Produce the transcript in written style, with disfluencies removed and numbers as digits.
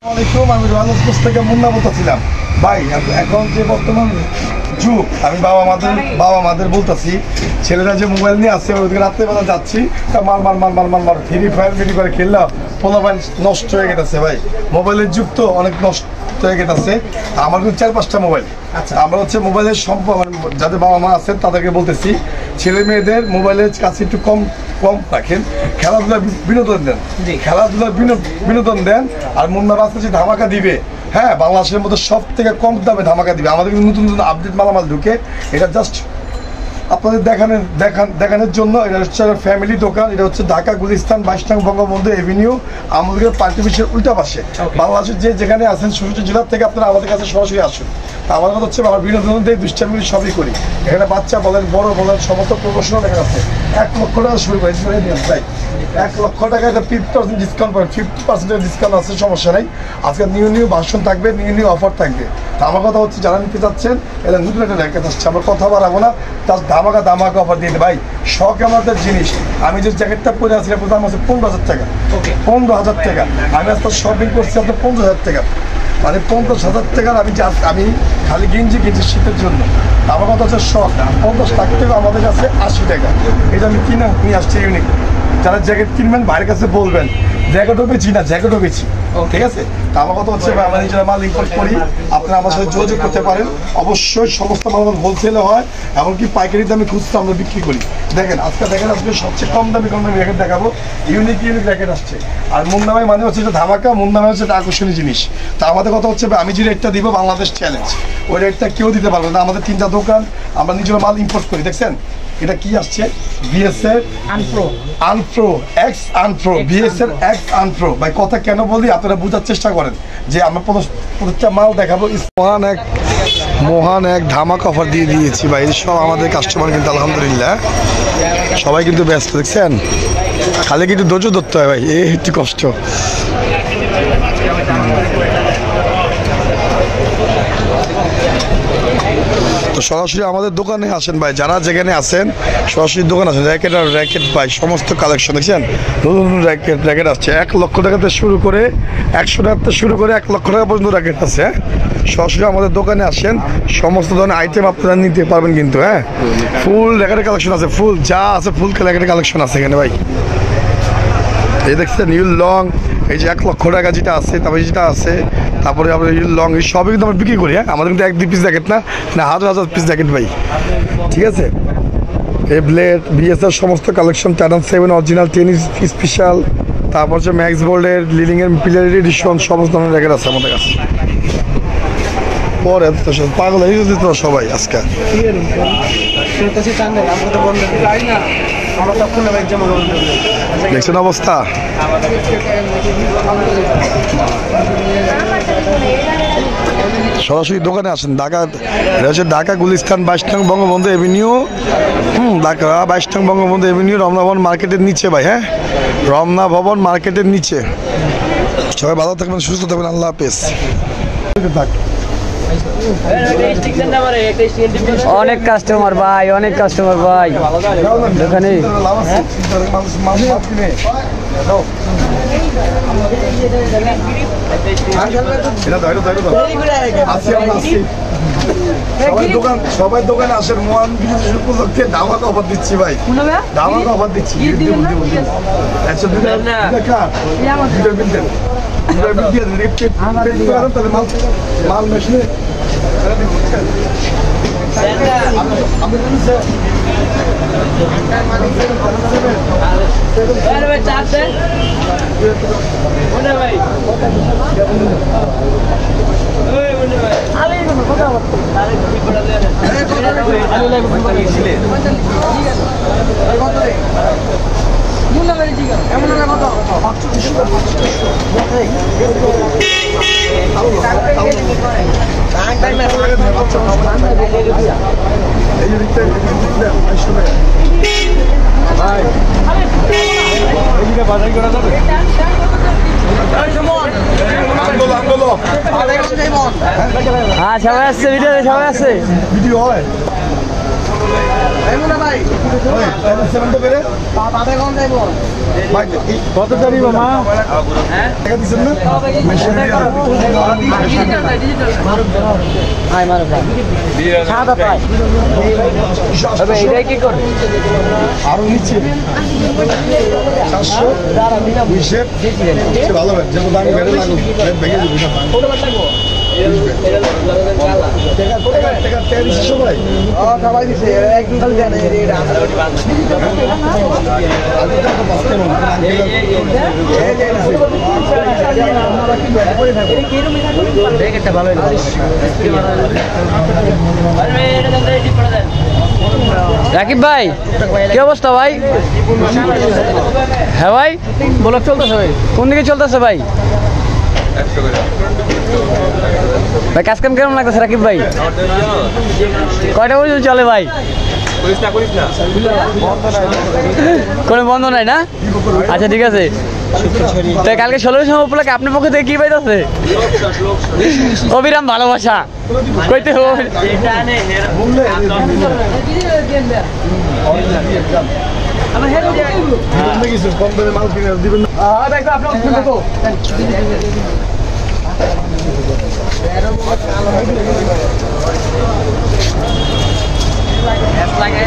আসসালামু আলাইকুম, আমি রোহানগঞ্জ থেকে মুন্না বলতেছিলাম। ভাই এখন যে বর্তমান যুগ, আমি বাবা মাদের বলতেছি, ছেলেরা যে মোবাইল নিয়ে আসছে ওইদিকে রাত্রেবেলা যাচ্ছি, মার ফ্রি ফায়ার খেললে পোলাপাইন নষ্ট হয়ে গেছে। ভাই মোবাইলের যুগ তো অনেক নষ্ট হয়ে গেছে। আমার কিন্তু 4-5টা মোবাইল। আমরা হচ্ছে মোবাইলের যাদের বাবা মা আছেন তাদেরকে বলতেছি, ছেলে মেয়েদের মোবাইলের কাছে একটু কম রাখেন, খেলাধুলার বিনোদন দেন, খেলাধুলার বিনোদন দেন। আর মুন্না বাচ্চা ধামাকা দিবে, হ্যাঁ, বাংলাদেশের মধ্যে সব থেকে কম দামে ধামাকা দিবে। আমাদের কিন্তু নতুন নতুন আপডেট মালামাল ঢুকে, এটা জাস্ট আপনাদের দেখানোর জন্য। এটা হচ্ছে ফ্যামিলি দোকান, এটা হচ্ছে ঢাকা গুলিস্তান 22 নং বঙ্গবন্ধু এভিনিউ, আমাদের পার্টি অফিসের উল্টা পাশে। বাংলাদেশের যেখানে আছেন 16 জেলার থেকে আপনারা আমাদের কাছে সরাসরি আসুন। আমার কথা হচ্ছে আমার বিনোদন দিয়ে দুষ্টামি সবই করি। এখানে বাচ্চা বলেন, বড় বলেন, সমস্ত প্রফেশনাল দেখা যাচ্ছে। 1 লক্ষ টাকা শুরু করে তাই 1 লক্ষ টাকা একটা 50% ডিসকাউন্ট পাবেন, 50% ডিসকাউন্ট আছে, সমস্যা নেই। আজকে নিউ ভার্সন থাকবে, নিউ অফার থাকবে। তা আমার কথা হচ্ছে যারা নিতে চাচ্ছেন, এটা নতুন একটা র্যাকেট আসছে, আমরা কথা বাড়াবো না, তার ধামাকা অফার দিয়ে দেয়। ভাই শখ আমাদের জিনিস। আমি যে জ্যাকেটটা পরে আছি এটার দাম আছে 15,000 টাকা, 15,000 টাকা। আমি আজকে শপিং করছি আপনার 15,000 টাকা, মানে 50,000 টাকার আমি খালি গেঞ্জি শীতের জন্য। আমার কথা হচ্ছে শখ 50 লাখ টাকা, আমাদের কাছে 80 টাকা। এটা আমি কিনা নিয়ে আসছি ইউনিক। যারা জ্যাকেট কিনবেন বাইরের কাছে বলবেন জ্যাকেটও বেছি না, জ্যাকেটও বেছি, ঠিক আছে। তা আমার কথা হচ্ছে আমরা নিজেরা মাল ইম্পোর্ট করি, আপনারা আমার সাথে যোগাযোগ করতে পারেন। অবশ্যই সমস্ত মাল হোলসেলে হয়, এমনকি পাইকারি দামে খুচরা আমরা বিক্রি করি। দেখেন আজকে সবচেয়ে কম দামি র্যাকেট দেখাবো, ইউনিক র্যাকেট আসছে। আর মুন্না ভাই মানে হচ্ছে ধামাকা, মুন্না ভাই হচ্ছে একটা আকর্ষণীয় জিনিস। তা আমাদের কথা হচ্ছে আমি যে রেটটা দিব বাংলাদেশ চ্যালেঞ্জ, ওই রেটটা কেউ দিতে পারবে না। আমাদের 3টা দোকান, আমরা নিজেরা মাল ইম্পোর্ট করি। দেখছেন এটা কি আসছে, বিএসএর বিএসএর আনপ্রো। ভাই কথা কেন বলি আপনারা বোঝার চেষ্টা করেন, যে আমরা প্রত্যেকটা মাল দেখাবো। মহান এক ধামাকা অফার দিয়ে দিয়েছি ভাই। সব আমাদের কাস্টমার কিন্তু আলহামদুলিল্লাহ সবাই কিন্তু ব্যস্ত, দেখছেন। খালি কিন্তু ধৈর্য ধরতে হয় ভাই, একটু কষ্ট। তো সরাসরি আমাদের দোকানে আসেন ভাই, যারা যেখানে আছেন সরাসরি দোকান আসেন। র্যাকেট ভাই সমস্ত কালেকশন দেখছেন, নতুন র্যাকেট আসছে। 1 লক্ষ টাকাতে শুরু করে 100 টাকাতে শুরু করে 1 লক্ষ টাকা পর্যন্ত র্যাকেট আছে। সরাসরি আমাদের দোকানে আসেন, সমস্ত ধরনের আইটেম আপনারা নিতে পারবেন কিন্তু। হ্যাঁ, ফুল র্যাকেটের কালেকশন আছে, ফুল যা আছে ফুল র্যাকেটের কালেকশন আছে এখানে ভাই। এই দেখছেন ইউল লং, এই যে 1 লক্ষ টাকা যেটা আছে, তারপরে যেটা আছে, তারপরে আমরা ইউল লং, এই সবই কিন্তু আমরা বিক্রি করি। হ্যাঁ, আমাদের কিন্তু 1-2 পিস জ্যাকেট না, হাজার পিস জ্যাকেট ভাই, ঠিক আছে। এই ব্লেড বিএসআর সমস্ত কালেকশন, টাটান 7 অরিজিনাল, টেনিস স্পেশাল, তারপর হচ্ছে ম্যাক্স বোল্ডের লিলিংয়ের পিলার এডিশন, সমস্ত ধরনের জ্যাকেট আছে আমাদের কাছে। পরে পাগল হয়ে গেছে তো সবাই আজকে। দেখছেন অবস্থা। সরাসরি দোকানে আসেন, ঢাকা গুলিস্তান 22 নং বঙ্গবন্ধু এভিনিউ, ঢাকা 22 নং বঙ্গবন্ধু এভিনিউ, রমনা ভবন মার্কেটের নিচে ভাই। হ্যাঁ, রমনা ভবন মার্কেটের নিচে। সবাই ভালো থাকবেন, সুস্থ থাকবেন, আল্লাহ হাফেজ। অনেক কাস্টমার ভাই, অনেক কাস্টমার ভাই দোকানে। সবাই দোকানে আসেন, মহান উপলক্ষে ধামাকা অফার দিচ্ছি ভাই, ধামাকা অফার দিচ্ছি। মাল মেশিনে হ্যাঁ, সবাই আসছে, ভিডিও সবাই আসছে, ভিডিও হয়। ওই, তাহলে সেভেনটা বেড়ে? ভাই, কত জানি মামা টাকা দিচ্ছেন না? মেশিন দিয়ে সাদা পাই তবে এটাই কি করে আরো নিচ্ছে 400 200 সে ভালো হবে যেমন দামি গাড়ি লাগুক ভেঙে যাবে টাকা তেল দিচ্ছে সবাই সবাই দিছে একদিন খালি দেন ভালো রাকিব ভাই কি অবস্থা ভাই? হ্যাঁ ভাই ব্লগ চলতেছে ভাই, কোন দিকে চলতেছে ভাই? ভাই কাজ কাম কেমন লাগতেছে রাকিব ভাই? কয়টা পর্যন্ত চলে ভাই? কোনো বন্ধ নাই না? আচ্ছা ঠিক আছে। তো কালকে 16 সময় উপলক্ষে আপনার পক্ষ থেকে কি পাইতেছে? অবিরাম ভালোবাসা কইতে হবে। কম দামে মাল কিনে দিবেন লাগাই